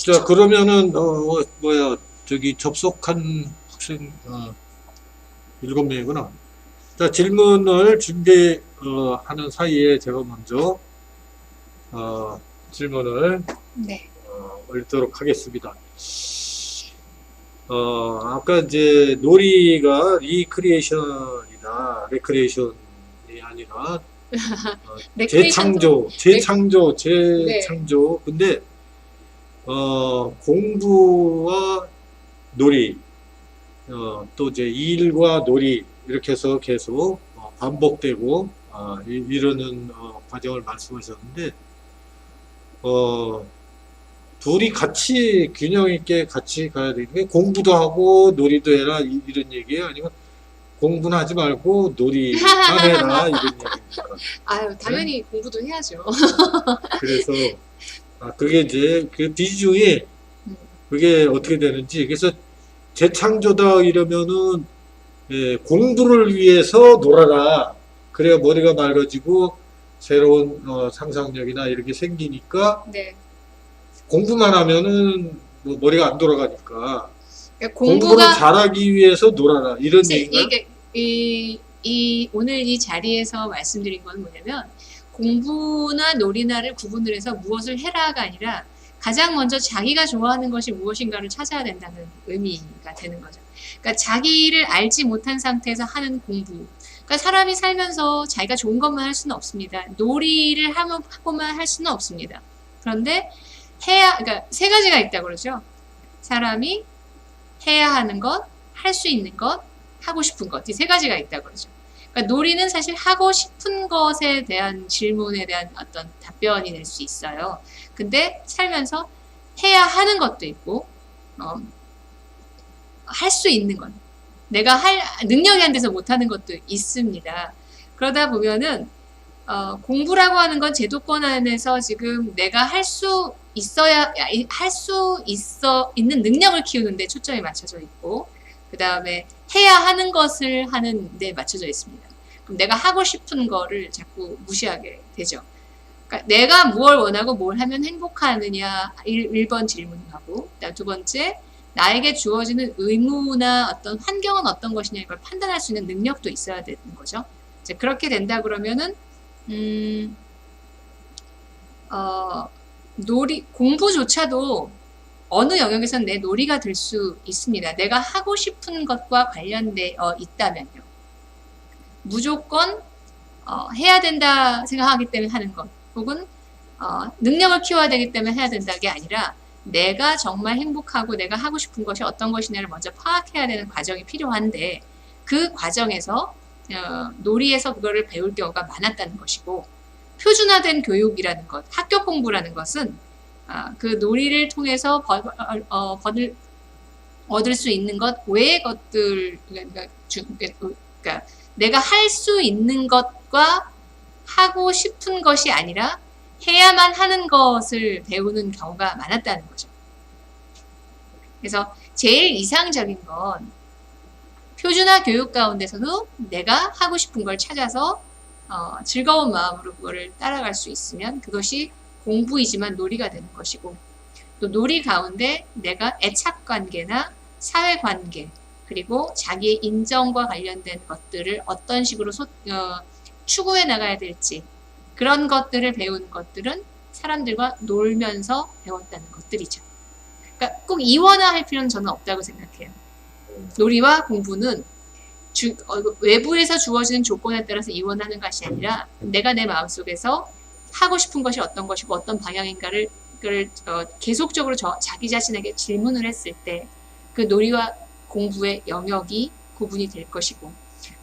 자, 그러면은, 뭐야, 저기 접속한 학생, 7명이구나. 자, 질문을 하는 사이에 제가 먼저, 질문을, 네. 올리도록 하겠습니다. 아까 이제 놀이가 레크리에이션이 아니라, 레크레이션도 재창조. 네. 근데, 공부와 놀이, 또 이제 일과 놀이, 이렇게 해서 계속 반복되고, 이러는 과정을 말씀하셨는데, 어, 둘이 같이 균형 있게 같이 가야 되는 게 공부도 하고 놀이도 해라 이런 얘기예요? 아니면 공부는 하지 말고 놀이만 해라 이런 얘기입니까? 아유, 네? 당연히 공부도 해야죠. 그래서 그게 이제 그 비중이 음, 그게 어떻게 되는지 그래서 재창조다 이러면은 공부를 위해서 놀아라. 그래야 머리가 맑아지고 새로운 상상력이나 이런 게 생기니까 네. 공부만 하면은 뭐 머리가 안 돌아가니까 그러니까 공부를 공부가 잘하기 위해서 놀아라. 이런 사실 얘기인가요? 이게 오늘 이 자리에서 말씀드린 건 뭐냐면 공부나 놀이나를 구분을 해서 무엇을 해라가 아니라 가장 먼저 자기가 좋아하는 것이 무엇인가를 찾아야 된다는 의미가 되는 거죠. 그러니까 자기를 알지 못한 상태에서 하는 공부. 그러니까 사람이 살면서 자기가 좋은 것만 할 수는 없습니다. 놀이를 하고만 할 수는 없습니다. 그런데 그러니까 세 가지가 있다고 그러죠. 사람이 해야 하는 것, 할 수 있는 것, 하고 싶은 것. 이 세 가지가 있다고 그러죠. 그러니까 놀이는 사실 하고 싶은 것에 대한 질문에 대한 어떤 답변이 될 수 있어요. 근데 살면서 해야 하는 것도 있고, 할 수 있는 것. 내가 능력이 안 돼서 못하는 것도 있습니다. 그러다 보면은, 공부라고 하는 건 제도권 안에서 지금 내가 있는 능력을 키우는데 초점이 맞춰져 있고, 그 다음에 해야 하는 것을 하는 데 맞춰져 있습니다. 그럼 내가 하고 싶은 거를 자꾸 무시하게 되죠. 그러니까 내가 뭘 원하고 뭘 하면 행복하느냐 1번 질문하고 두 번째 나에게 주어지는 의무나 어떤 환경은 어떤 것이냐 이걸 판단할 수 있는 능력도 있어야 되는 거죠. 이제 그렇게 된다 그러면은 공부조차도 어느 영역에서는 내 놀이가 될 수 있습니다. 내가 하고 싶은 것과 관련되어 있다면요. 무조건 해야 된다 생각하기 때문에 하는 것 혹은 능력을 키워야 되기 때문에 해야 된다는 게 아니라 내가 정말 행복하고 내가 하고 싶은 것이 어떤 것이냐를 먼저 파악해야 되는 과정이 필요한데 그 과정에서 놀이에서 그거를 배울 경우가 많았다는 것이고 표준화된 교육이라는 것, 학교 공부라는 것은 그 놀이를 통해서 얻을 수 있는 것 외의 것들, 그러니까 내가 할 수 있는 것과 하고 싶은 것이 아니라 해야만 하는 것을 배우는 경우가 많았다는 거죠. 그래서 제일 이상적인 건 표준화 교육 가운데서도 내가 하고 싶은 걸 찾아서 즐거운 마음으로 그거를 따라갈 수 있으면 그것이 공부이지만 놀이가 되는 것이고 또 놀이 가운데 내가 애착관계나 사회관계 그리고 자기의 인정과 관련된 것들을 어떤 식으로 추구해 나가야 될지 그런 것들을 배우는 것들은 사람들과 놀면서 배웠다는 것들이죠. 그러니까 꼭 이원화할 필요는 저는 없다고 생각해요. 놀이와 공부는 외부에서 주어지는 조건에 따라서 이원하는 것이 아니라 내가 내 마음속에서 하고 싶은 것이 어떤 것이고 어떤 방향인가를 계속적으로 자기 자신에게 질문을 했을 때 그 놀이와 공부의 영역이 구분이 될 것이고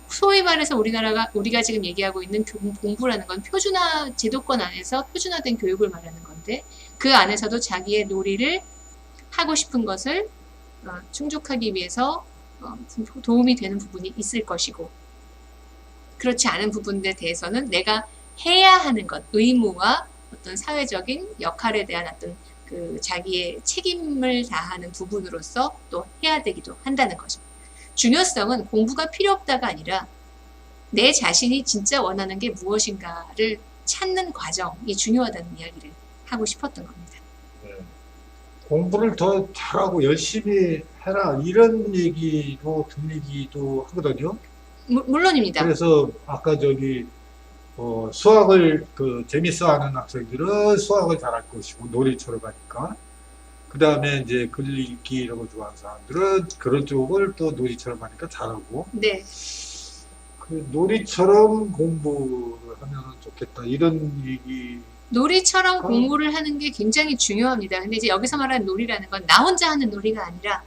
소위 말해서 우리가 지금 얘기하고 있는 공부라는 건 표준화 제도권 안에서 표준화된 교육을 말하는 건데 그 안에서도 자기의 놀이를 하고 싶은 것을 충족하기 위해서 도움이 되는 부분이 있을 것이고 그렇지 않은 부분에 대해서는 내가 해야 하는 것, 의무와 어떤 사회적인 역할에 대한 어떤 그 자기의 책임을 다하는 부분으로서 또 해야 되기도 한다는 거죠. 중요성은 공부가 필요 없다가 아니라 내 자신이 진짜 원하는 게 무엇인가를 찾는 과정이 중요하다는 이야기를 하고 싶었던 겁니다. 공부를 더 잘하고 열심히 해라 이런 얘기로 들리기도 하거든요. 물론입니다. 그래서 아까 수학을 재밌어하는 학생들은 수학을 잘할 것이고 놀이처럼 하니까 그 다음에 이제 글 읽기 이런 거 좋아하는 사람들은 그런 쪽을 또 놀이처럼 하니까 잘하고 네. 그 놀이처럼 공부를 하면 좋겠다 이런 얘기. 놀이처럼 공부를 하는 게 굉장히 중요합니다. 근데 이제 여기서 말하는 놀이라는 건 나 혼자 하는 놀이가 아니라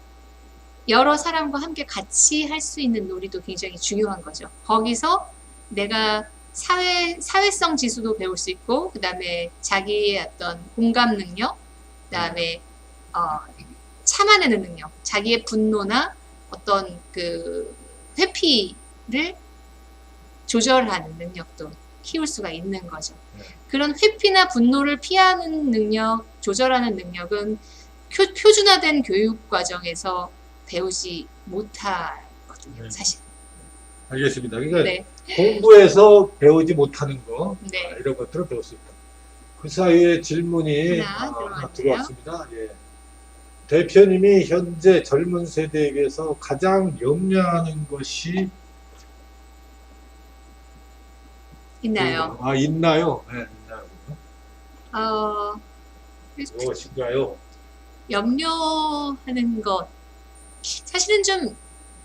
여러 사람과 함께 같이 할 수 있는 놀이도 굉장히 중요한 거죠. 거기서 내가 사회성 지수도 배울 수 있고, 그 다음에 자기의 어떤 공감 능력, 그 다음에 참아내는 능력, 자기의 분노나 어떤 그 회피를 조절하는 능력도 키울 수가 있는 거죠. 네. 그런 회피나 분노를 피하는 능력, 조절하는 능력은 표준화된 교육 과정에서 배우지 못하거든요, 네. 사실. 알겠습니다. 그러니까 네. 공부에서 배우지 못하는 거 네. 이런 것들을 배울 수 있다. 그 사이에 질문이 하나 하나 들어왔네요. 들어왔습니다. 예. 대표님이 현재 젊은 세대에게서 가장 염려하는 것이 있나요? 있나요? 네, 있나요? 어, 무엇인가요? 염려하는 것. 사실은 좀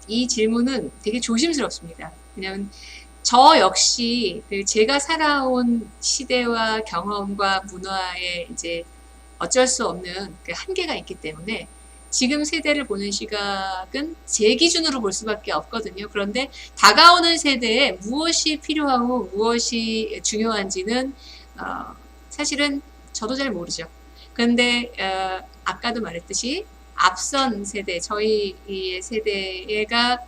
이 질문은 되게 조심스럽습니다. 왜냐하면 저 역시 제가 살아온 시대와 경험과 문화에 이제 어쩔 수 없는 그 한계가 있기 때문에 지금 세대를 보는 시각은 제 기준으로 볼 수밖에 없거든요. 그런데 다가오는 세대에 무엇이 필요하고 무엇이 중요한지는 사실은 저도 잘 모르죠. 그런데 아까도 말했듯이 앞선 세대, 저희의 세대가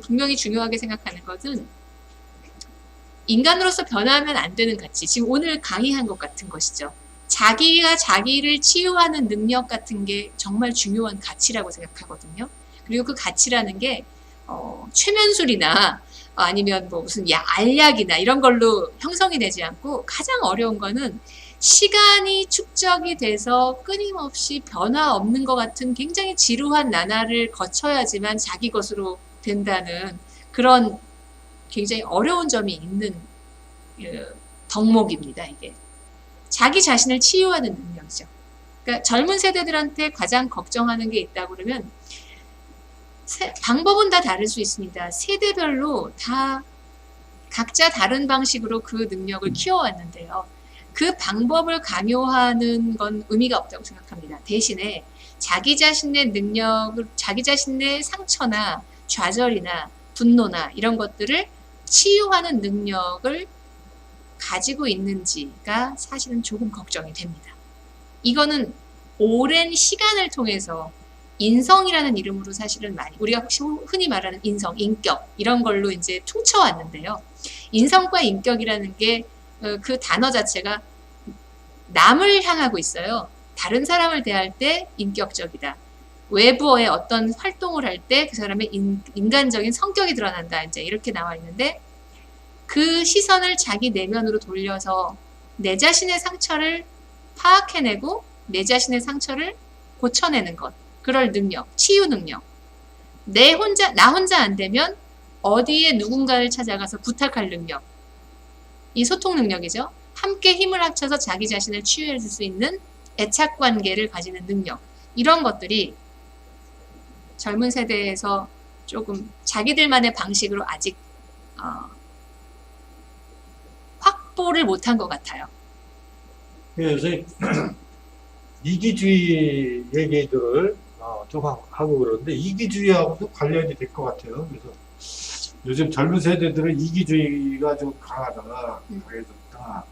분명히 중요하게 생각하는 것은 인간으로서 변하면 안 되는 가치, 지금 오늘 강의한 것 같은 것이죠. 자기가 자기를 치유하는 능력 같은 게 정말 중요한 가치라고 생각하거든요. 그리고 그 가치라는 게 최면술이나 아니면 뭐 무슨 알약이나 이런 걸로 형성이 되지 않고 가장 어려운 거는 시간이 축적이 돼서 끊임없이 변화 없는 것 같은 굉장히 지루한 나날을 거쳐야지만 자기 것으로 된다는 그런 굉장히 어려운 점이 있는 덕목입니다, 이게. 자기 자신을 치유하는 능력이죠. 그러니까 젊은 세대들한테 가장 걱정하는 게 있다고 그러면 방법은 다 다를 수 있습니다. 세대별로 다 각자 다른 방식으로 그 능력을 키워왔는데요. 그 방법을 강요하는 건 의미가 없다고 생각합니다. 대신에 자기 자신의 능력을, 자기 자신의 상처나 좌절이나 분노나 이런 것들을 치유하는 능력을 가지고 있는지가 사실은 조금 걱정이 됩니다. 이거는 오랜 시간을 통해서 인성이라는 이름으로 사실은 많이 우리가 흔히 말하는 인성, 인격 이런 걸로 이제 퉁쳐왔는데요. 인성과 인격이라는 게 그 단어 자체가 남을 향하고 있어요. 다른 사람을 대할 때 인격적이다. 외부의 어떤 활동을 할 때 그 사람의 인간적인 성격이 드러난다. 이제 이렇게 나와 있는데 그 시선을 자기 내면으로 돌려서 내 자신의 상처를 파악해내고 내 자신의 상처를 고쳐내는 것. 그럴 능력, 치유 능력. 나 혼자 안 되면 어디에 누군가를 찾아가서 부탁할 능력. 이 소통 능력이죠. 함께 힘을 합쳐서 자기 자신을 치유해 줄 수 있는 애착 관계를 가지는 능력. 이런 것들이 젊은 세대에서 조금 자기들만의 방식으로 아직 확보를 못한 것 같아요. 요새 이기주의 얘기들을 좀 하고 그러는데 이기주의하고도 관련이 될 것 같아요. 그래서 요즘 젊은 세대들은 이기주의가 좀 강해졌다.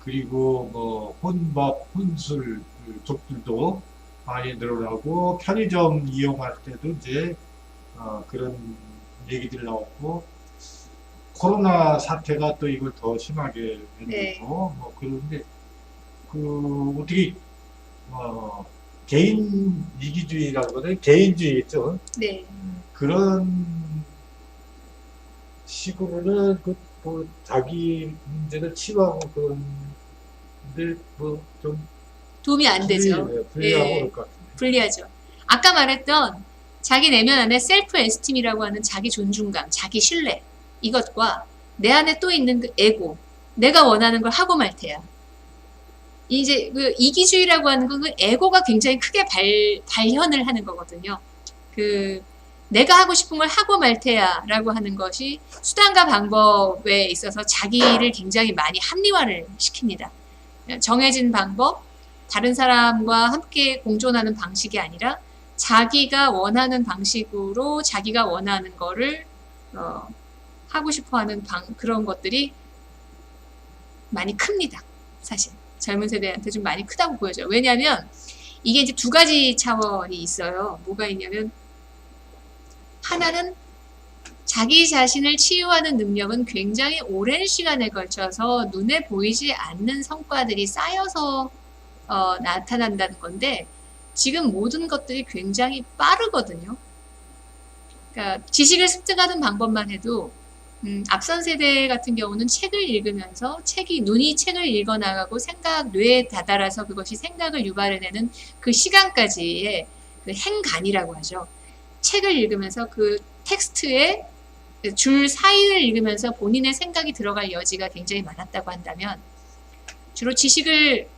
그리고 뭐 혼밥, 혼술 쪽들도 많이 늘어나고 편의점 이용할 때도 이제 그런 얘기들이 나오고 코로나 사태가 또 이걸 더 심하게 만들고 네. 뭐 그런데 어떻게 개인 이기주의라는 거는 개인주의겠죠. 네. 그런 식으로는 뭐 자기 문제를 치유하고 그런데 뭐 좀 도움이 안 되죠. 불리하고 예. 그럴 것 같은데. 불리하죠. 아까 말했던 자기 내면 안에 셀프 에스팀이라고 하는 자기 존중감, 자기 신뢰 이것과 내 안에 또 있는 그 에고, 내가 원하는 걸 하고 말 테야. 이제 그 이기주의라고 하는 건 그 에고가 굉장히 크게 발현을 하는 거거든요. 그 내가 하고 싶은 걸 하고 말 테야라고 하는 것이 수단과 방법에 있어서 자기를 굉장히 많이 합리화를 시킵니다. 정해진 방법, 다른 사람과 함께 공존하는 방식이 아니라 자기가 원하는 방식으로 자기가 원하는 거를 하고 싶어하는 그런 것들이 많이 큽니다. 사실 젊은 세대한테 좀 많이 크다고 보여져요. 왜냐하면 이게 이제 두 가지 차원이 있어요. 뭐가 있냐면 하나는 자기 자신을 치유하는 능력은 굉장히 오랜 시간에 걸쳐서 눈에 보이지 않는 성과들이 쌓여서 나타난다는 건데 지금 모든 것들이 굉장히 빠르거든요. 그러니까 지식을 습득하는 방법만 해도 앞선 세대 같은 경우는 책을 읽으면서 눈이 책을 읽어나가고 뇌에 다다라서 그것이 생각을 유발해내는 그 시간까지의 그 행간이라고 하죠. 책을 읽으면서 그 텍스트의 줄 사이를 읽으면서 본인의 생각이 들어갈 여지가 굉장히 많았다고 한다면 주로 지식을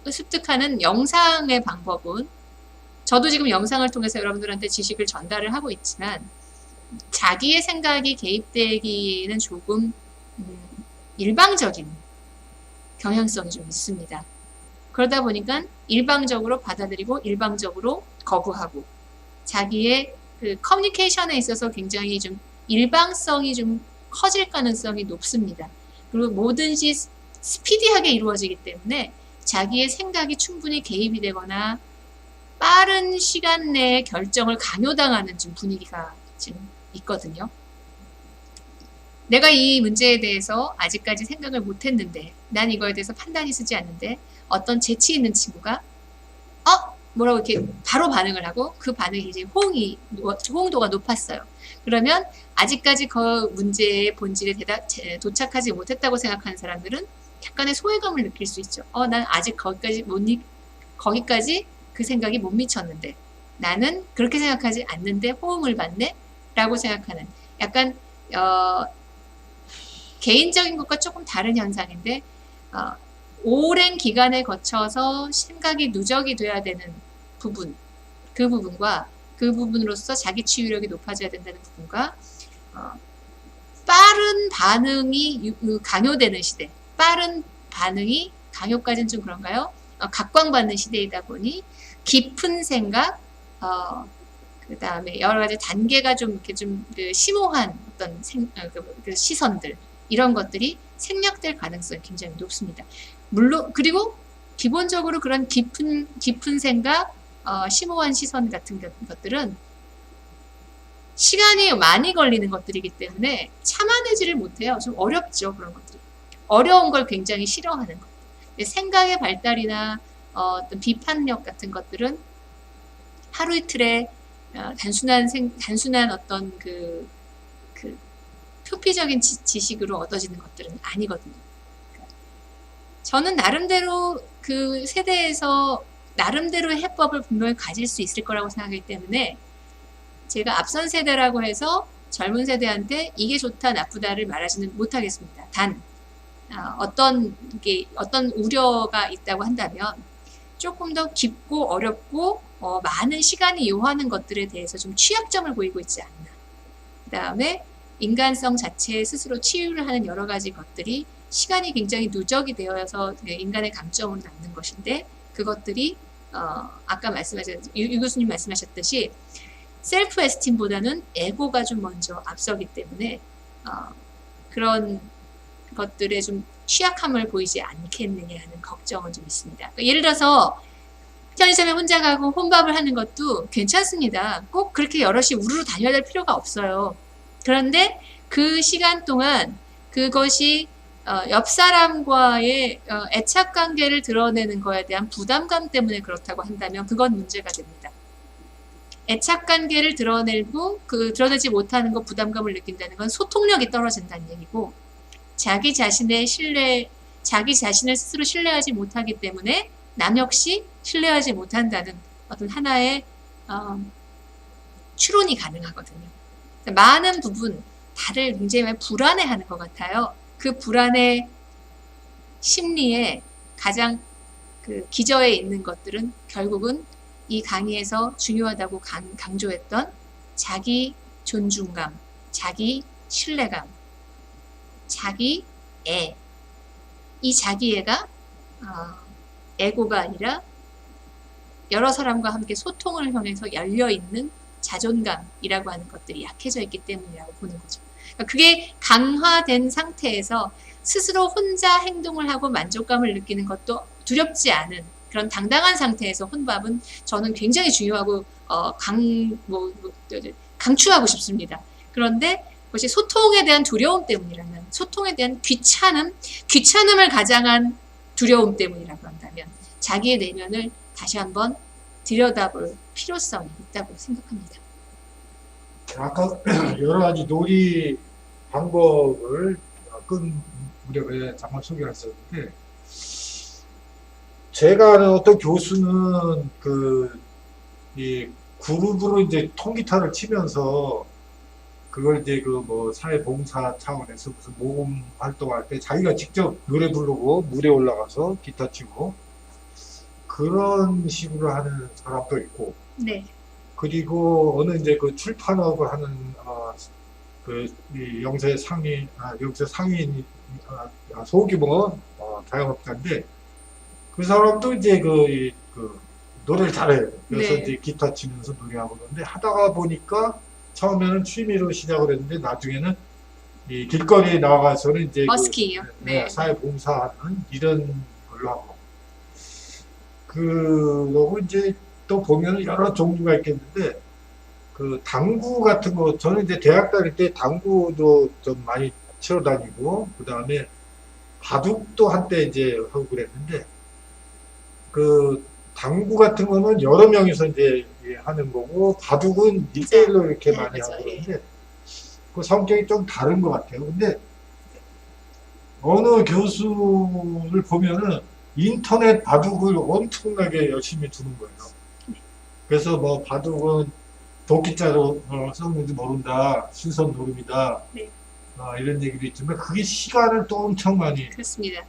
습득하는 영상의 방법은 저도 지금 영상을 통해서 여러분들한테 지식을 전달을 하고 있지만 자기의 생각이 개입되기에는 조금 일방적인 경향성이 좀 있습니다. 그러다 보니까 일방적으로 받아들이고 일방적으로 거부하고 자기의 그 커뮤니케이션에 있어서 굉장히 좀 일방성이 좀 커질 가능성이 높습니다. 그리고 뭐든지 스피디하게 이루어지기 때문에 자기의 생각이 충분히 개입이 되거나 빠른 시간 내에 결정을 강요당하는 좀 분위기가 지금 있거든요. 내가 이 문제에 대해서 아직까지 생각을 못했는데 난 이거에 대해서 판단이 서지 않는데 어떤 재치 있는 친구가 뭐라고 이렇게 바로 반응을 하고 그 반응이 이제 호응도가 높았어요. 그러면 아직까지 그 문제의 본질에 도착하지 못했다고 생각하는 사람들은 약간의 소외감을 느낄 수 있죠. 난 아직 거기까지 그 생각이 못 미쳤는데 나는 그렇게 생각하지 않는데 호응을 받네? 라고 생각하는 약간 개인적인 것과 조금 다른 현상인데 오랜 기간에 거쳐서 생각이 누적이 돼야 되는 부분, 그 부분과 그 부분으로서 자기 치유력이 높아져야 된다는 부분과 빠른 반응이 강요되는 시대, 빠른 반응이 강요까지는 좀 그런가요? 각광받는 시대이다 보니 깊은 생각, 그 다음에 여러 가지 단계가 좀 이렇게 좀 심오한 어떤 그 시선들 이런 것들이 생략될 가능성이 굉장히 높습니다. 물론 그리고 기본적으로 그런 깊은 생각, 심오한 시선 같은 것들은 시간이 많이 걸리는 것들이기 때문에 참아내지를 못해요. 좀 어렵죠, 그런 것들이. 어려운 걸 굉장히 싫어하는 것. 생각의 발달이나 어떤 비판력 같은 것들은 하루 이틀에 단순한 어떤 그 표피적인 지식으로 얻어지는 것들은 아니거든요. 저는 나름대로 그 세대에서 나름대로의 해법을 분명히 가질 수 있을 거라고 생각하기 때문에 제가 앞선 세대라고 해서 젊은 세대한테 이게 좋다 나쁘다를 말하지는 못하겠습니다. 단 어떤 우려가 있다고 한다면 조금 더 깊고 어렵고 많은 시간이 요하는 것들에 대해서 좀 취약점을 보이고 있지 않나. 그 다음에 인간성 자체에 스스로 치유를 하는 여러 가지 것들이 시간이 굉장히 누적이 되어서 인간의 강점으로 남는 것인데 그것들이 아까 유 교수님 말씀하셨듯이 셀프 에스팀보다는 에고가 좀 먼저 앞서기 때문에 그런 것들에 좀 취약함을 보이지 않겠느냐 하는 걱정은 좀 있습니다. 그러니까 예를 들어서 편의점에 혼자 가고 혼밥을 하는 것도 괜찮습니다. 꼭 그렇게 여럿이 우르르 다녀야 될 필요가 없어요. 그런데 그 시간 동안 그것이 옆 사람과의 애착 관계를 드러내는 거에 대한 부담감 때문에 그렇다고 한다면 그건 문제가 됩니다. 애착 관계를 드러내지 못하는 것 부담감을 느낀다는 건 소통력이 떨어진다는 얘기고 자기 자신을 스스로 신뢰하지 못하기 때문에 남 역시 신뢰하지 못한다는 어떤 하나의 추론이 가능하거든요. 많은 부분 다들 굉장히 많이 불안해하는 것 같아요. 그 불안의 심리에 가장 그 기저에 있는 것들은 결국은 이 강의에서 중요하다고 강조했던 자기 존중감, 자기 신뢰감, 자기 애. 이 자기애가 에고가 아니라 여러 사람과 함께 소통을 통해서 열려있는 자존감이라고 하는 것들이 약해져 있기 때문이라고 보는 거죠. 그러니까 그게 강화된 상태에서 스스로 혼자 행동을 하고 만족감을 느끼는 것도 두렵지 않은 그런 당당한 상태에서 혼밥은 저는 굉장히 중요하고 강추하고 싶습니다. 그런데 그것이 소통에 대한 두려움 때문이라면, 소통에 대한 귀찮음을 가장한 두려움 때문이라고 한다면 자기의 내면을 다시 한번 들여다볼 필요성이 있다고 생각합니다. 아까 여러 가지 놀이 방법을 끈 무렵에 잠깐 소개했었는데, 제가 아는 어떤 교수는 이 그룹으로 이제 통기타를 치면서 그걸 이제 사회봉사 차원에서 무슨 모금 활동할 때 자기가 직접 노래 부르고 무대 올라가서 기타 치고 그런 식으로 하는 사람도 있고, 네. 그리고 어느 이제 그 출판업을 하는 이 영세 상인 소규모 자영업자인데, 그 사람도 이제 노래를 잘해요. 그래서 네. 이제 기타 치면서 노래하고 그러는데, 하다가 보니까 처음에는 취미로 시작을 했는데 나중에는 이 길거리에 나가서는 이제 버스킹이요. 네. 사회봉사하는 이런 걸로 하고, 그러고 이제 또 보면 여러 종류가 있겠는데, 그 당구 같은 거, 저는 이제 대학 다닐 때 당구도 좀 많이 치러 다니고, 그 다음에 바둑도 한때 이제 하고 그랬는데, 그 당구 같은 거는 여러 명이서 이제 하는 거고, 바둑은 1대1로 이렇게 네, 많이 맞아요. 하고 그러는데, 그 성격이 좀 다른 것 같아요. 근데 어느 교수를 보면은 인터넷 바둑을 엄청나게 열심히 두는 거예요. 그래서 뭐 바둑은 도끼자로 썼는지 모른다, 신선 노름이다, 네. 이런 얘기도 있지만, 그게 시간을 또 엄청 많이 그렇습니다.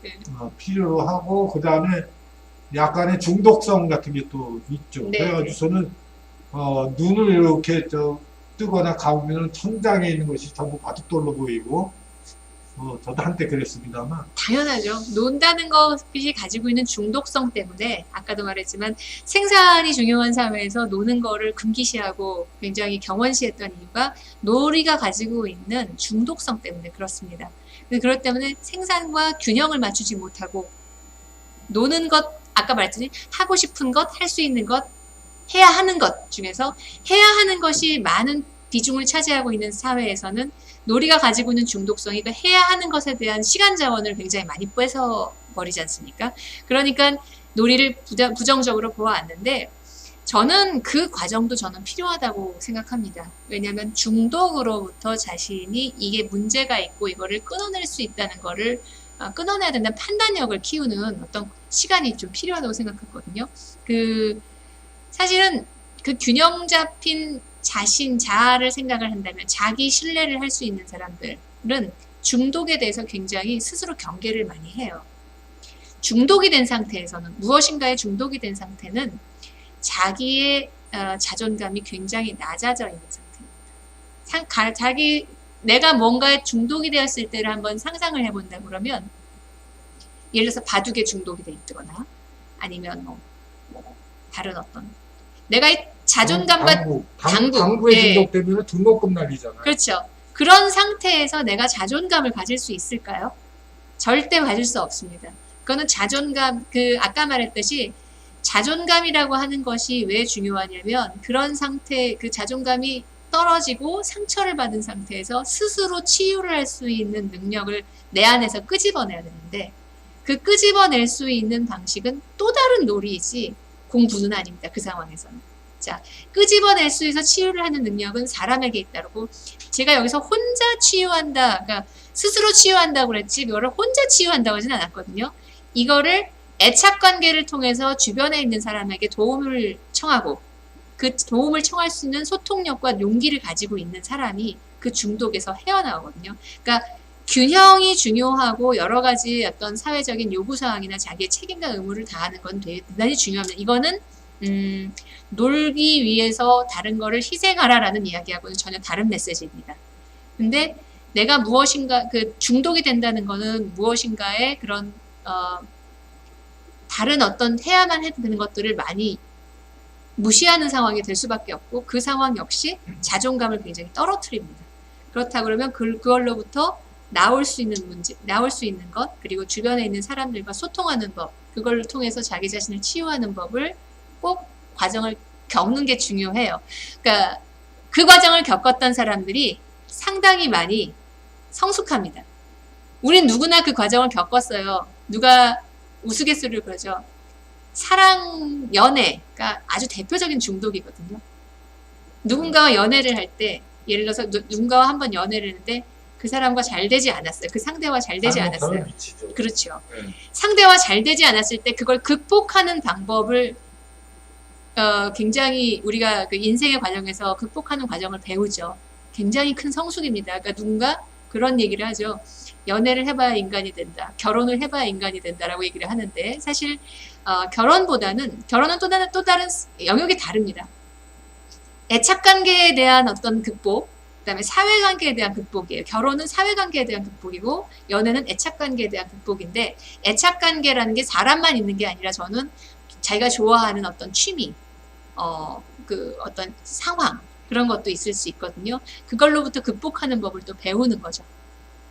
네. 필요로 하고, 그 다음에 약간의 중독성 같은 게 또 있죠. 네, 그래가지고서는 눈을 이렇게 뜨거나 감으면 천장에 있는 것이 전부 바둑돌로 보이고, 저도 한때 그랬습니다만. 당연하죠. 논다는 것이 가지고 있는 중독성 때문에 아까도 말했지만 생산이 중요한 사회에서 노는 거를 금기시하고 굉장히 경원시했던 이유가 놀이가 가지고 있는 중독성 때문에 그렇습니다. 그렇기 때문에 생산과 균형을 맞추지 못하고 노는 것, 아까 말했듯이 하고 싶은 것, 할 수 있는 것, 해야 하는 것 중에서 해야 하는 것이 많은 비중을 차지하고 있는 사회에서는 놀이가 가지고 있는 중독성이 그 해야 하는 것에 대한 시간 자원을 굉장히 많이 뺏어 버리지 않습니까? 그러니까 놀이를 부정적으로 보아왔는데, 저는 그 과정도 저는 필요하다고 생각합니다. 왜냐하면 중독으로부터 자신이 이게 문제가 있고 이거를 끊어낼 수 있다는 거를 끊어내야 된다는 판단력을 키우는 어떤 시간이 좀 필요하다고 생각했거든요. 사실은 그 균형 잡힌 자아를 생각을 한다면 자기 신뢰를 할 수 있는 사람들은 중독에 대해서 굉장히 스스로 경계를 많이 해요. 중독이 된 상태에서는, 무엇인가에 중독이 된 상태는 자기의 자존감이 굉장히 낮아져 있는 상태입니다. 내가 뭔가에 중독이 되었을 때를 한번 상상을 해본다 그러면, 예를 들어서 바둑에 중독이 돼 있거나 아니면 다른 어떤 내가 자존감과 당구에 중독되면 등록금 날리잖아요. 그렇죠. 그런 상태에서 내가 자존감을 가질 수 있을까요? 절대 가질 수 없습니다. 그거는 자존감, 아까 말했듯이 자존감이라고 하는 것이 왜 중요하냐면, 그런 상태, 그 자존감이 떨어지고 상처를 받은 상태에서 스스로 치유를 할 수 있는 능력을 내 안에서 끄집어내야 되는데, 그 끄집어낼 수 있는 방식은 또 다른 놀이이지 공부는 아닙니다. 그 상황에서는. 자, 끄집어낼 수 있어 치유를 하는 능력은 사람에게 있다고. 제가 여기서 혼자 치유한다, 그러니까 스스로 치유한다고 그랬지, 그거를 혼자 치유한다고 하진 않았거든요. 이거를 애착 관계를 통해서 주변에 있는 사람에게 도움을 청하고 그 도움을 청할 수 있는 소통력과 용기를 가지고 있는 사람이 그 중독에서 헤어나오거든요. 그러니까 균형이 중요하고 여러 가지 어떤 사회적인 요구사항이나 자기의 책임과 의무를 다하는 건 대단히 중요합니다. 이거는 놀기 위해서 다른 거를 희생하라라는 이야기하고는 전혀 다른 메시지입니다. 근데 내가 무엇인가 그 중독이 된다는 거는 무엇인가의 그런 다른 어떤 해야만 해도 되는 것들을 많이 무시하는 상황이 될 수밖에 없고 그 상황 역시 자존감을 굉장히 떨어뜨립니다. 그렇다 그러면 그걸로부터 나올 수 있는 문제, 나올 수 있는 것, 그리고 주변에 있는 사람들과 소통하는 법, 그걸 통해서 자기 자신을 치유하는 법을 꼭 과정을 겪는 게 중요해요. 그러니까 그 과정을 겪었던 사람들이 상당히 많이 성숙합니다. 우린 누구나 그 과정을 겪었어요. 누가 우스갯소리를 그러죠. 사랑, 연애가 아주 대표적인 중독이거든요. 누군가와 연애를 할 때, 예를 들어서 누군가와 한번 연애를 했는데 그 사람과 잘 되지 않았어요. 그 상대와 잘 되지 않았어요. 그렇죠. 네. 상대와 잘 되지 않았을 때 그걸 극복하는 방법을 굉장히 우리가 그 인생의 과정에서 극복하는 과정을 배우죠. 굉장히 큰 성숙입니다. 그러니까 누군가 그런 얘기를 하죠. 연애를 해봐야 인간이 된다. 결혼을 해봐야 인간이 된다라고 얘기를 하는데 사실 결혼은 또 다른 영역이 다릅니다. 애착관계에 대한 어떤 극복, 그다음에 사회관계에 대한 극복이에요. 결혼은 사회관계에 대한 극복이고 연애는 애착관계에 대한 극복인데 애착관계라는 게 사람만 있는 게 아니라 저는 자기가 좋아하는 어떤 취미, 그 어떤 상황 그런 것도 있을 수 있거든요. 그걸로부터 극복하는 법을 또 배우는 거죠.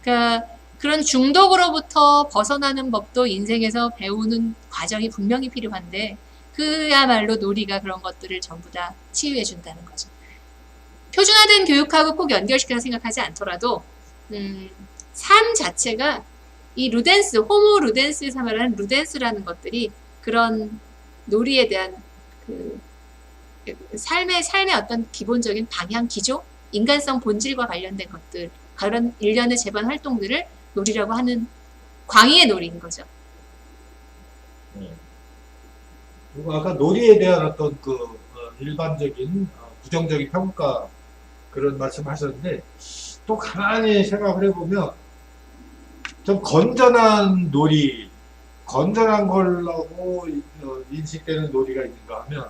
그러니까 그런 중독으로부터 벗어나는 법도 인생에서 배우는 과정이 분명히 필요한데 그야말로 놀이가 그런 것들을 전부 다 치유해 준다는 거죠. 표준화된 교육하고 꼭 연결시켜서 생각하지 않더라도 삶 자체가 이 루덴스, 호모 루덴스에서 말하는 루덴스라는 것들이 그런 놀이에 대한 그 삶의 어떤 기본적인 방향, 기조, 인간성 본질과 관련된 것들, 그런 일련의 재반 활동들을 놀이라고 하는 광의의 놀이인 거죠. 그리고 아까 놀이에 대한 어떤 일반적인 부정적인 평가 그런 말씀하셨는데 또 가만히 생각을 해보면 좀 건전한 놀이, 건전한 걸라고 인식되는 놀이가 있는가 하면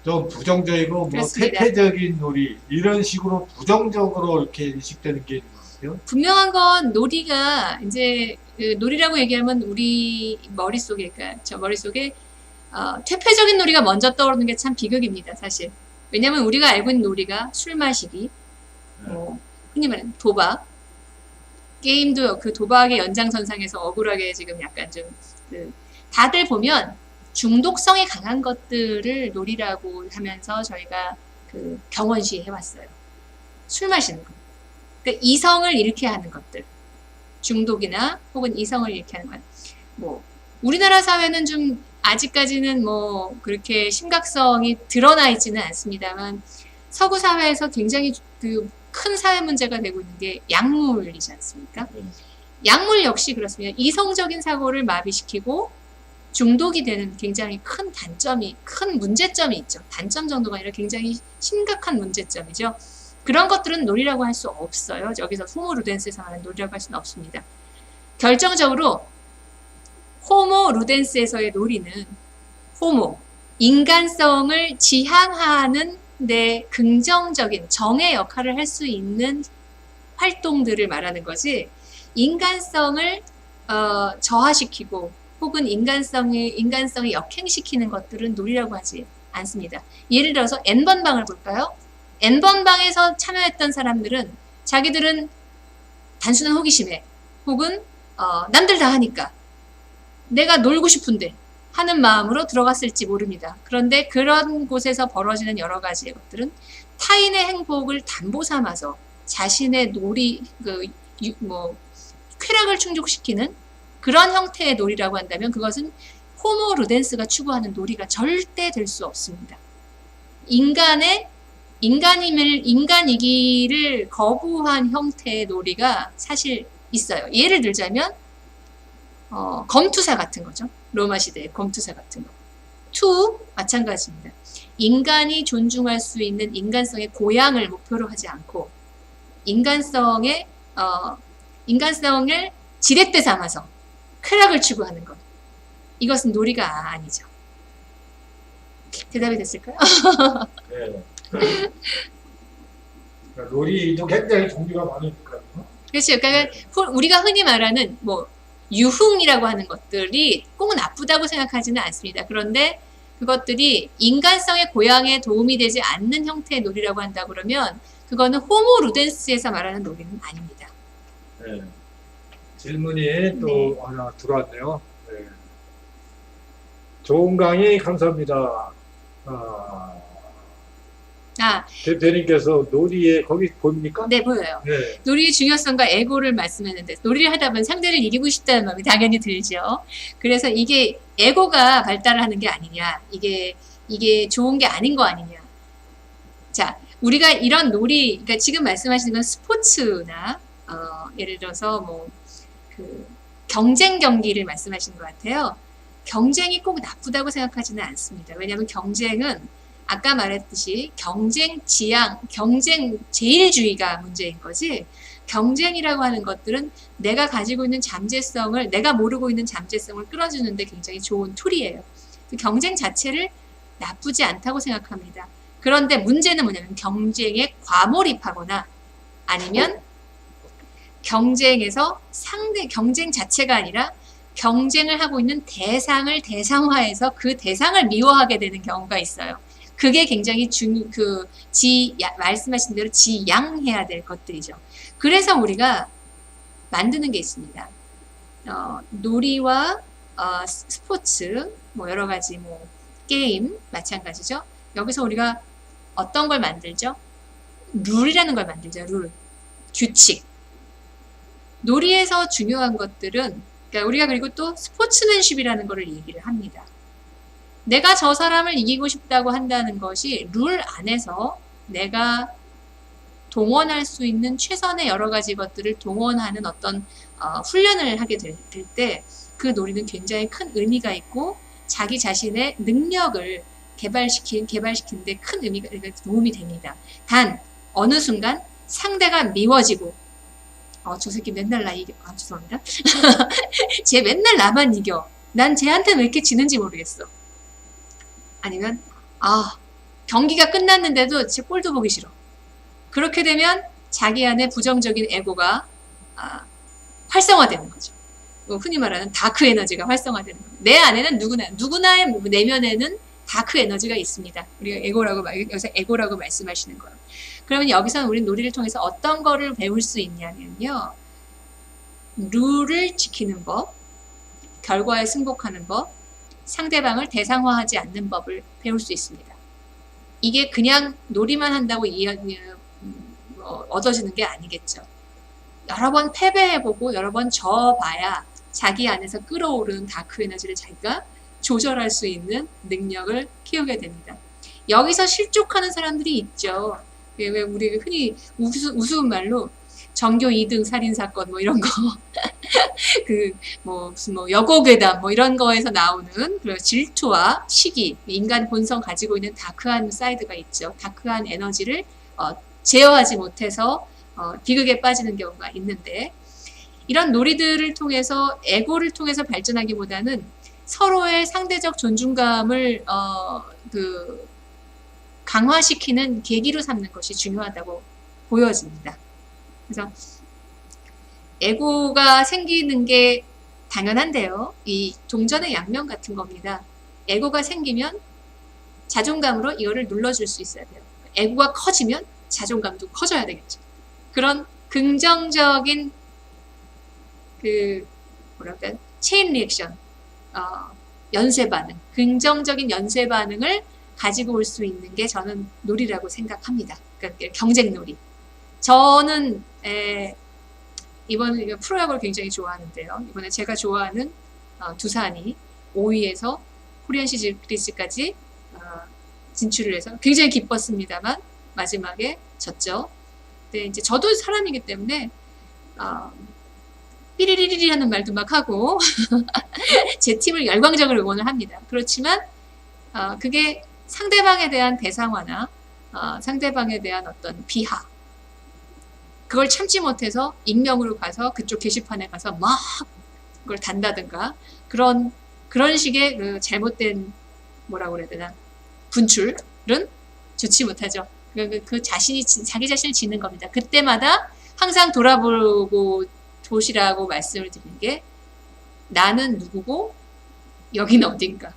좀 부정적이고 그렇습니다. 퇴폐적인 놀이 이런 식으로 부정적으로 이렇게 인식되는 게 있는 것 같아요. 분명한 건 놀이가 이제 그 놀이라고 얘기하면 우리 머릿속에 그러니까 저 머릿속에 퇴폐적인 놀이가 먼저 떠오르는 게 참 비극입니다, 사실. 왜냐하면 우리가 알고 있는 놀이가 술 마시기, 흔히 말하는 도박, 게임도 그 도박의 연장선상에서 억울하게 지금 약간 좀 다들 보면 중독성이 강한 것들을 놀이라고 하면서 저희가 그 경원시 해왔어요. 술 마시는 거. 그러니까 이성을 잃게 하는 것들. 중독이나 혹은 이성을 잃게 하는 것. 뭐 우리나라 사회는 좀 아직까지는 뭐 그렇게 심각성이 드러나 있지는 않습니다만 서구 사회에서 굉장히 그 큰 사회 문제가 되고 있는 게 약물이지 않습니까? 약물 역시 그렇습니다. 이성적인 사고를 마비시키고 중독이 되는 굉장히 큰 문제점이 있죠. 단점 정도가 아니라 굉장히 심각한 문제점이죠. 그런 것들은 놀이라고 할 수 없어요. 여기서 호모 루덴스에서 말하는 놀이라고 할 수는 없습니다. 결정적으로 호모 루덴스에서의 놀이는 인간성을 지향하는 데 긍정적인 정의 역할을 할 수 있는 활동들을 말하는 거지 인간성을 저하시키고 혹은 인간성을 역행시키는 것들은 놀이라고 하지 않습니다. 예를 들어서 N번방을 볼까요? N번방에서 참여했던 사람들은 자기들은 단순한 호기심에 혹은 남들 다 하니까 내가 놀고 싶은데 하는 마음으로 들어갔을지 모릅니다. 그런데 그런 곳에서 벌어지는 여러 가지의 것들은 타인의 행복을 담보 삼아서 자신의 쾌락을 충족시키는 그런 형태의 놀이라고 한다면 그것은 호모 루덴스가 추구하는 놀이가 절대 될 수 없습니다. 인간이기를 거부한 형태의 놀이가 사실 있어요. 예를 들자면 검투사 같은 거죠. 로마 시대의 검투사 같은 거. 투, 마찬가지입니다. 인간이 존중할 수 있는 인간성의 고양을 목표로 하지 않고 인간성을 지렛대 삼아서 쾌락을 추구하는 것. 이것은 놀이가 아니죠. 대답이 됐을까요? 네. 그러니까 놀이도 굉장히 종류가 많으니까요. 그렇죠. 그러니까 우리가 흔히 말하는 뭐 유흥이라고 하는 것들이 꼭 나쁘다고 생각하지는 않습니다. 그런데 그것들이 인간성의 고양에 도움이 되지 않는 형태의 놀이라고 한다 그러면 그거는 호모 루덴스에서 말하는 놀이는 아닙니다. 네. 질문이 또 하나 들어왔네요. 네. 좋은 강의 감사합니다. 대표님께서 놀이에 거기 보입니까? 네, 보여요. 네. 놀이의 중요성과 에고를 말씀했는데 놀이를 하다 보면 상대를 이기고 싶다는 마음이 당연히 들죠. 그래서 이게 에고가 발달을 하는 게 아니냐, 이게 좋은 게 아닌 거 아니냐. 자, 우리가 이런 놀이, 그러니까 지금 말씀하시는 건 스포츠나 예를 들어서 뭐 그 경쟁 경기를 말씀하시는 것 같아요. 경쟁이 꼭 나쁘다고 생각하지는 않습니다. 왜냐하면 경쟁은 아까 말했듯이 경쟁 지향, 경쟁 제일주의가 문제인 거지, 경쟁이라고 하는 것들은 내가 가지고 있는 잠재성을, 내가 모르고 있는 잠재성을 끌어주는데 굉장히 좋은 툴이에요. 경쟁 자체를 나쁘지 않다고 생각합니다. 그런데 문제는 뭐냐면 경쟁에 과몰입하거나 아니면 경쟁에서 경쟁 자체가 아니라 경쟁을 하고 있는 대상을 대상화해서 그 대상을 미워하게 되는 경우가 있어요. 그게 굉장히 말씀하신 대로 지양해야 될 것들이죠. 그래서 우리가 만드는 게 있습니다. 놀이와 스포츠, 뭐 여러 가지 뭐 게임 마찬가지죠. 여기서 우리가 어떤 걸 만들죠? 룰이라는 걸 만들죠. 룰, 규칙. 놀이에서 중요한 것들은, 그러니까 우리가 그리고 또 스포츠맨십이라는 거를 얘기를 합니다. 내가 저 사람을 이기고 싶다고 한다는 것이 룰 안에서 내가 동원할 수 있는 최선의 여러 가지 것들을 동원하는 어떤 훈련을 하게 될 때 그 놀이는 굉장히 큰 의미가 있고 자기 자신의 능력을 개발시키는데 큰 의미가 도움이 됩니다. 단 어느 순간 상대가 미워지고 저 새끼 맨날 나 이겨. 죄송합니다. 쟤 맨날 나만 이겨. 난 쟤한테는 왜 이렇게 지는지 모르겠어. 아니면 경기가 끝났는데도 제 꼴도 보기 싫어. 그렇게 되면 자기 안에 부정적인 에고가 활성화되는 거죠. 흔히 말하는 다크 에너지가 활성화되는 거예요. 내 안에는 누구나의 내면에는 다크 에너지가 있습니다. 우리가 여기서 에고라고 말씀하시는 거예요. 그러면 여기서는 우리는 놀이를 통해서 어떤 거를 배울 수 있냐면요. 룰을 지키는 법, 결과에 승복하는 법, 상대방을 대상화하지 않는 법을 배울 수 있습니다. 이게 그냥 놀이만 한다고 얻어지는 게 아니겠죠. 여러 번 패배해보고 여러 번 져봐야 자기 안에서 끌어오르는 다크 에너지를 자기가 조절할 수 있는 능력을 키우게 됩니다. 여기서 실족하는 사람들이 있죠. 왜 우리 흔히 우스운 말로 전교 2등 살인사건 뭐 이런 거 무슨 여고괴담 뭐 이런 거에서 나오는 그런 질투와 시기, 인간 본성 가지고 있는 다크한 사이드가 있죠. 다크한 에너지를 제어하지 못해서 비극에 빠지는 경우가 있는데, 이런 놀이들을 통해서 에고를 통해서 발전하기보다는 서로의 상대적 존중감을 강화시키는 계기로 삼는 것이 중요하다고 보여집니다. 그래서 에고가 생기는 게 당연한데요. 이 동전의 양면 같은 겁니다. 에고가 생기면 자존감으로 이거를 눌러줄 수 있어야 돼요. 에고가 커지면 자존감도 커져야 되겠죠. 그런 긍정적인 체인 리액션, 연쇄 반응, 긍정적인 연쇄 반응을 가지고 올 수 있는 게 저는 놀이라고 생각합니다. 그러니까 경쟁 놀이. 저는 이번에 프로야구를 굉장히 좋아하는데요. 이번에 제가 좋아하는 두산이 5위에서 코리안 시리즈까지 진출을 해서 굉장히 기뻤습니다만 마지막에 졌죠. 근데 이제 저도 사람이기 때문에 삐리리리리 하는 말도 막 하고 제 팀을 열광적으로 응원을 합니다. 그렇지만 그게 상대방에 대한 대상화나 상대방에 대한 어떤 비하 그걸 참지 못해서 익명으로 가서 그쪽 게시판에 가서 막 그걸 단다든가 그런 식의 그 잘못된 뭐라고 그래야 되나 분출은 좋지 못하죠. 그 자신이 자기 자신을 짓는 겁니다. 그때마다 항상 돌아보고 보시라고 말씀을 드리는 게 나는 누구고 여기는 어딘가.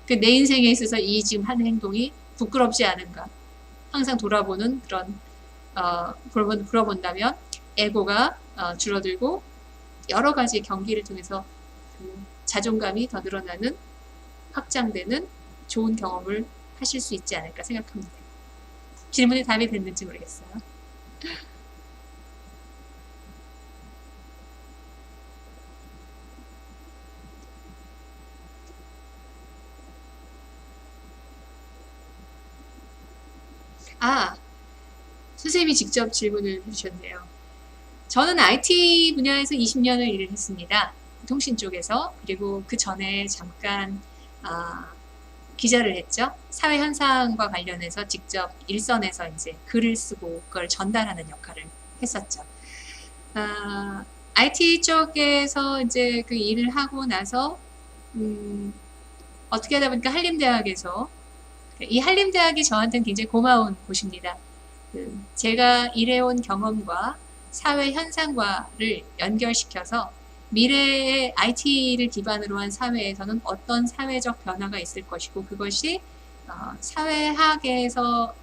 그 내 인생에 있어서 이 지금 하는 행동이 부끄럽지 않은가. 항상 돌아보는 그런 물어본다면 에고가 줄어들고 여러 가지 경기를 통해서 그 자존감이 더 늘어나는 확장되는 좋은 경험을 하실 수 있지 않을까 생각합니다. 질문에 답이 됐는지 모르겠어요. 선생님이 직접 질문을 해주셨네요. 저는 IT 분야에서 20년을 일을 했습니다. 통신 쪽에서. 그리고 그 전에 잠깐 기자를 했죠. 사회 현상과 관련해서 직접 일선에서 이제 글을 쓰고 그걸 전달하는 역할을 했었죠. IT 쪽에서 이제 그 일을 하고 나서 어떻게 하다 보니까 한림대학에서 이 한림대학이 저한테는 굉장히 고마운 곳입니다. 제가 일해온 경험과 사회 현상과를 연결시켜서 미래의 IT를 기반으로 한 사회에서는 어떤 사회적 변화가 있을 것이고 그것이 사회학에서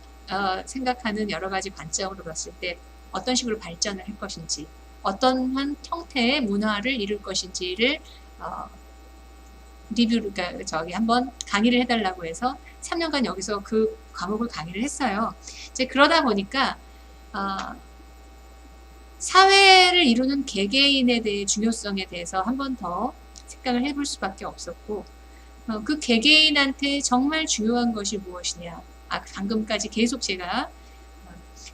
생각하는 여러 가지 관점으로 봤을 때 어떤 식으로 발전을 할 것인지 어떤 형태의 문화를 이룰 것인지를 그러니까 한번 강의를 해달라고 해서 3년간 여기서 그 과목을 강의를 했어요. 이제 그러다 보니까 사회를 이루는 개개인에 대해 중요성에 대해서 한 번 더 생각을 해볼 수밖에 없었고 그 개개인한테 정말 중요한 것이 무엇이냐. 방금까지 계속 제가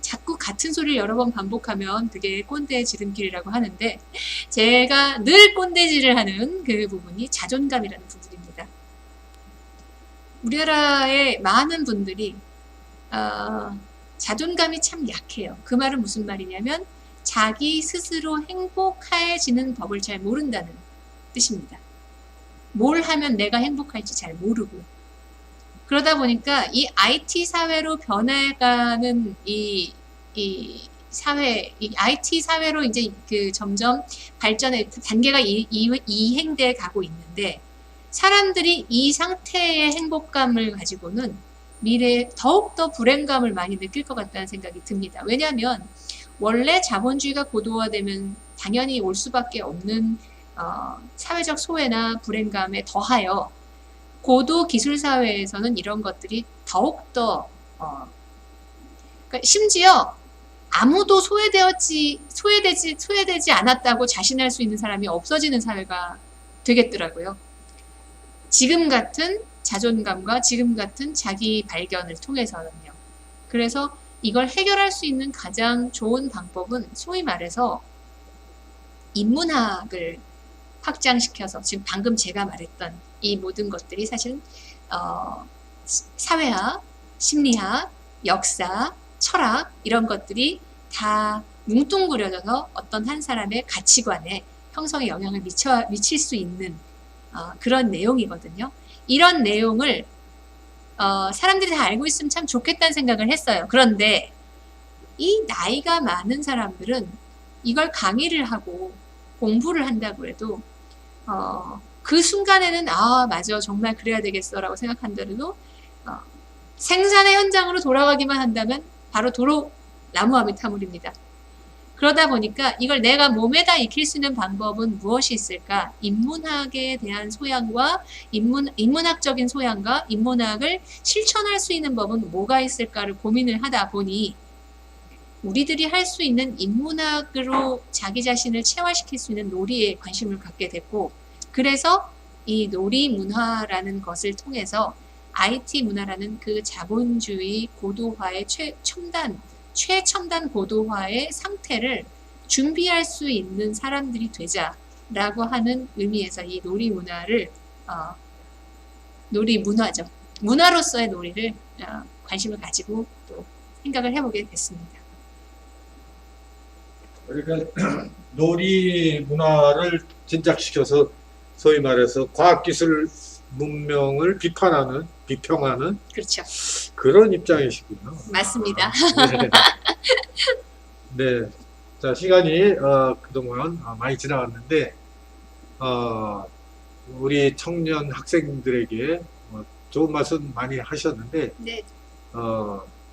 자꾸 같은 소리를 여러 번 반복하면 그게 꼰대의 지름길이라고 하는데 제가 늘 꼰대질을 하는 그 부분이 자존감이라는 부분입니다. 우리나라의 많은 분들이 자존감이 참 약해요. 그 말은 무슨 말이냐면 자기 스스로 행복해지는 법을 잘 모른다는 뜻입니다. 뭘 하면 내가 행복할지 잘 모르고 그러다 보니까 이 IT 사회로 변해가는 이 IT 사회로 이제 그 점점 발전의 단계가 이행돼 가고 있는데 사람들이 이 상태의 행복감을 가지고는 미래에 더욱더 불행감을 많이 느낄 것 같다는 생각이 듭니다. 왜냐하면 원래 자본주의가 고도화되면 당연히 올 수밖에 없는 사회적 소외나 불행감에 더하여 고도 기술 사회에서는 이런 것들이 더욱더 그러니까 심지어 아무도 소외되지 않았다고 자신할 수 있는 사람이 없어지는 사회가 되겠더라고요. 지금 같은 자존감과 지금 같은 자기 발견을 통해서는요. 그래서 이걸 해결할 수 있는 가장 좋은 방법은 소위 말해서 인문학을 확장시켜서 지금 방금 제가 말했던 이 모든 것들이 사실은 사회학, 심리학, 역사, 철학 이런 것들이 다 뭉뚱그려져서 어떤 한 사람의 가치관에 형성에 영향을 미칠 수 있는 그런 내용이거든요. 이런 내용을 사람들이 다 알고 있으면 참 좋겠다는 생각을 했어요. 그런데 이 나이가 많은 사람들은 이걸 강의를 하고 공부를 한다고 해도 그 순간에는 맞아 정말 그래야 되겠어 라고 생각한다래도 생산의 현장으로 돌아가기만 한다면 바로 도로 나무아미타물입니다. 그러다 보니까 이걸 내가 몸에다 익힐 수 있는 방법은 무엇이 있을까? 인문학에 대한 소양과 인문학적인 소양과 인문학을 실천할 수 있는 법은 뭐가 있을까를 고민을 하다 보니 우리들이 할 수 있는 인문학으로 자기 자신을 체화시킬 수 있는 놀이에 관심을 갖게 됐고 그래서 이 놀이 문화라는 것을 통해서 IT 문화라는 그 자본주의 고도화의 최첨단 고도화의 상태를 준비할 수 있는 사람들이 되자라고 하는 의미에서 이 놀이 문화를 놀이 문화죠. 문화로서의 놀이를 관심을 가지고 또 생각을 해보게 됐습니다. 그러니까 놀이 문화를 진작시켜서 소위 말해서 과학기술 문명을 비평하는 그렇죠. 그런 입장이시군요. 맞습니다. 네. 네. 자, 시간이 그동안 많이 지나갔는데 우리 청년 학생들에게 좋은 말씀 많이 하셨는데 네.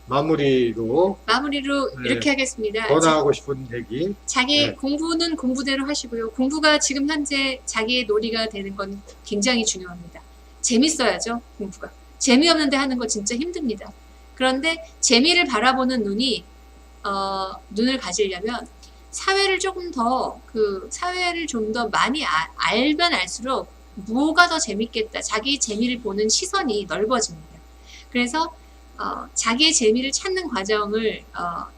마무리로 마무리로 네. 이렇게 하겠습니다. 전하고 싶은 얘기. 자기 네. 공부는 공부대로 하시고요. 공부가 지금 현재 자기의 놀이가 되는 건 굉장히 중요합니다. 재밌어야죠, 공부가. 재미없는데 하는 거 진짜 힘듭니다. 그런데 재미를 바라보는 눈을 가지려면 사회를 조금 더, 사회를 좀 더 많이 알면 알수록 뭐가 더 재밌겠다. 자기 재미를 보는 시선이 넓어집니다. 그래서 자기의 재미를 찾는 과정을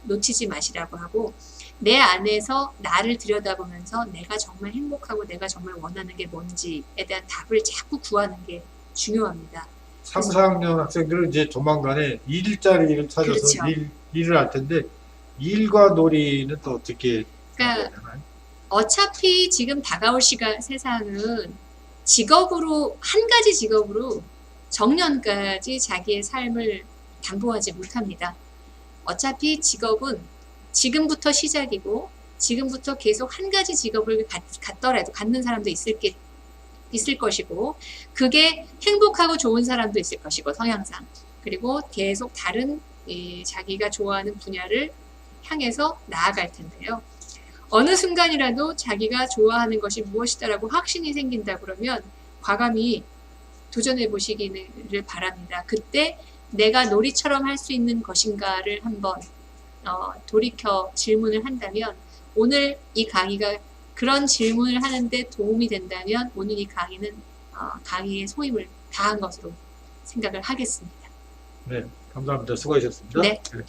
놓치지 마시라고 하고, 내 안에서 나를 들여다보면서 내가 정말 행복하고 내가 정말 원하는 게 뭔지에 대한 답을 자꾸 구하는 게 중요합니다. 3, 4학년 학생들은 이제 조만간에 일자리를 찾아서 그렇죠. 일을 할 텐데 일과 놀이는 또 어떻게 그러니까 되나요? 어차피 지금 다가올 세상은 직업으로, 한 가지 직업으로 정년까지 자기의 삶을 담보하지 못합니다. 어차피 직업은 지금부터 시작이고, 지금부터 계속 한 가지 직업을 갖는 사람도 있을 것이고, 그게 행복하고 좋은 사람도 있을 것이고, 성향상. 그리고 계속 다른 자기가 좋아하는 분야를 향해서 나아갈 텐데요. 어느 순간이라도 자기가 좋아하는 것이 무엇이다라고 확신이 생긴다 그러면 과감히 도전해 보시기를 바랍니다. 그때 내가 놀이처럼 할 수 있는 것인가를 한번 돌이켜 질문을 한다면, 오늘 이 강의가 그런 질문을 하는데 도움이 된다면 오늘 이 강의는 강의의 소임을 다한 것으로 생각을 하겠습니다. 네, 감사합니다. 수고하셨습니다. 네. 네.